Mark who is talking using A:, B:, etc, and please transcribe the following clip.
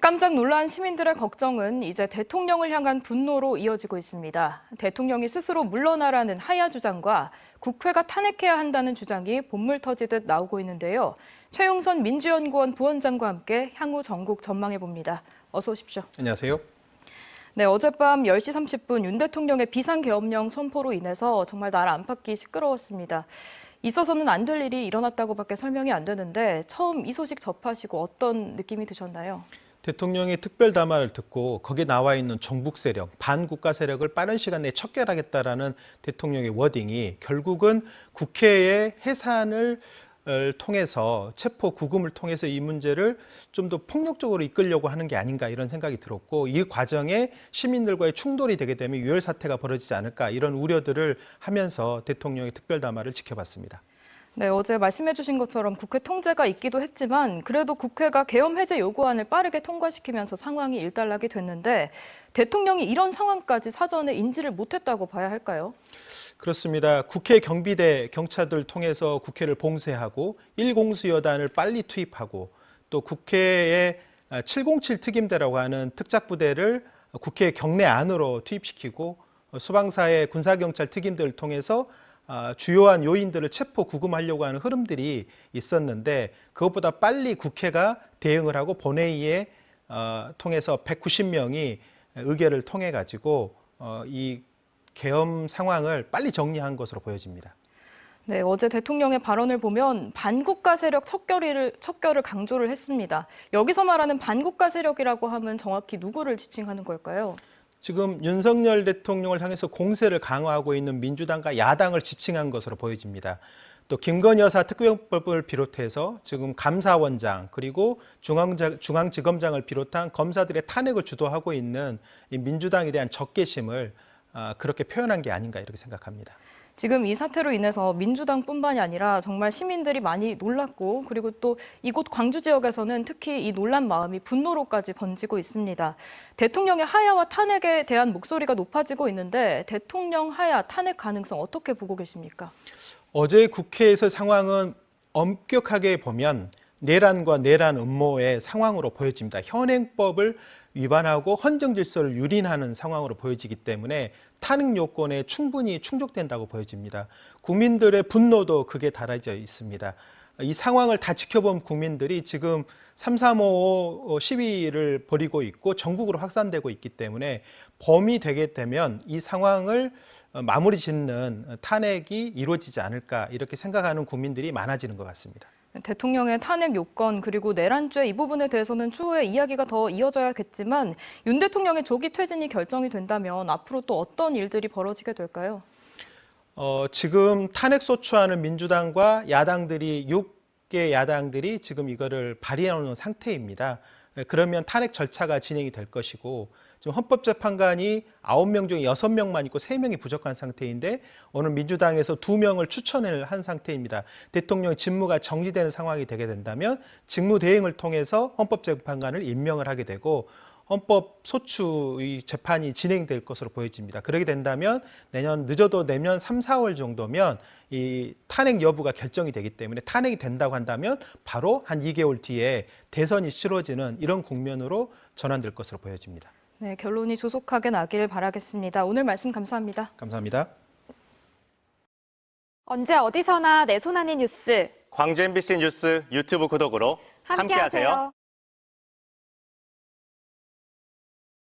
A: 깜짝 놀란 시민들의 걱정은 이제 대통령을 향한 분노로 이어지고 있습니다. 대통령이 스스로 물러나라는 하야 주장과 국회가 탄핵해야 한다는 주장이 본물 터지듯 나오고 있는데요. 최용선 민주연구원 부원장과 함께 향후 전국 전망해봅니다. 어서 오십시오.
B: 안녕하세요.
A: 네, 어젯밤 10시 30분 윤 대통령의 비상계엄령 선포로 인해서 정말 나라 안팎이 시끄러웠습니다. 있어서는 안 될 일이 일어났다고밖에 설명이 안 되는데 처음 이 소식 접하시고 어떤 느낌이 드셨나요?
B: 대통령의 특별 담화를 듣고 거기에 나와 있는 정북 세력, 반국가 세력을 빠른 시간 내에 척결하겠다라는 대통령의 워딩이 결국은 국회의 해산을 통해서 체포 구금을 통해서 이 문제를 좀 더 폭력적으로 이끌려고 하는 게 아닌가 이런 생각이 들었고, 이 과정에 시민들과의 충돌이 되게 되면 유혈 사태가 벌어지지 않을까 이런 우려들을 하면서 대통령의 특별 담화를 지켜봤습니다.
A: 네, 어제 말씀해 주신 것처럼 국회 통제가 있기도 했지만 그래도 국회가 계엄 해제 요구안을 빠르게 통과시키면서 상황이 일단락이 됐는데 대통령이 이런 상황까지 사전에 인지를 못했다고 봐야 할까요?
B: 그렇습니다. 국회 경비대 경찰들 통해서 국회를 봉쇄하고 1공수여단을 빨리 투입하고 또 국회에 707 특임대라고 하는 특작부대를 국회 경내 안으로 투입시키고 소방사의 군사경찰 특임대를 통해서 주요한 요인들을 체포 구금하려고 하는 흐름들이 있었는데, 그것보다 빨리 국회가 대응을 하고 본회의에 통해서 190명이 의결을 통해 가지고 이 계엄 상황을 빨리 정리한 것으로 보여집니다.
A: 네, 어제 대통령의 발언을 보면 반국가 세력 척결을 강조를 했습니다. 여기서 말하는 반국가 세력이라고 하면 정확히 누구를 지칭하는 걸까요?
B: 지금 윤석열 대통령을 향해서 공세를 강화하고 있는 민주당과 야당을 지칭한 것으로 보여집니다. 또 김건희 여사 특별법을 비롯해서 지금 감사원장 그리고 중앙지검장을 비롯한 검사들의 탄핵을 주도하고 있는 이 민주당에 대한 적개심을 그렇게 표현한 게 아닌가 이렇게 생각합니다.
A: 지금 이 사태로 인해서 민주당뿐만이 아니라 정말 시민들이 많이 놀랐고, 그리고 또 이곳 광주 지역에서는 특히 이 놀란 마음이 분노로까지 번지고 있습니다. 대통령의 하야와 탄핵에 대한 목소리가 높아지고 있는데 대통령 하야 탄핵 가능성 어떻게 보고 계십니까?
B: 어제 국회에서 상황은 엄격하게 보면 내란과 내란 음모의 상황으로 보여집니다. 현행법을 위반하고 헌정 질서를 유린하는 상황으로 보여지기 때문에 탄핵 요건에 충분히 충족된다고 보여집니다. 국민들의 분노도 극에 달해져 있습니다. 이 상황을 다 지켜본 국민들이 지금 3.355 시위를 벌이고 있고 전국으로 확산되고 있기 때문에 봄이 되게 되면 이 상황을 마무리 짓는 탄핵이 이루어지지 않을까 이렇게 생각하는 국민들이 많아지는 것 같습니다.
A: 대통령의 탄핵 요건 그리고 내란죄 이 부분에 대해서는 추후에 이야기가 더 이어져야겠지만 윤 대통령의 조기 퇴진이 결정이 된다면 앞으로 또 어떤 일들이 벌어지게 될까요?
B: 지금 탄핵 소추하는 민주당과 야당들이 6개 야당들이 지금 이거를 발의해 놓은 상태입니다. 그러면 탄핵 절차가 진행이 될 것이고, 지금 헌법재판관이 9명 중에 6명만 있고 3명이 부족한 상태인데 오늘 민주당에서 2명을 추천을 한 상태입니다. 대통령의 직무가 정지되는 상황이 되게 된다면 직무대행을 통해서 헌법재판관을 임명을 하게 되고 헌법소추의 재판이 진행될 것으로 보여집니다. 그렇게 된다면 늦어도 내년 3, 4월 정도면 이 탄핵 여부가 결정이 되기 때문에 탄핵이 된다고 한다면 바로 한 2개월 뒤에 대선이 치러지는 이런 국면으로 전환될 것으로 보여집니다.
A: 네, 결론이 조속하게 나길 바라겠습니다. 오늘 말씀 감사합니다.
B: 감사합니다.
C: 언제 어디서나 내 손 안의 뉴스.
D: 광주 MBC 뉴스 유튜브 구독으로 함께하세요.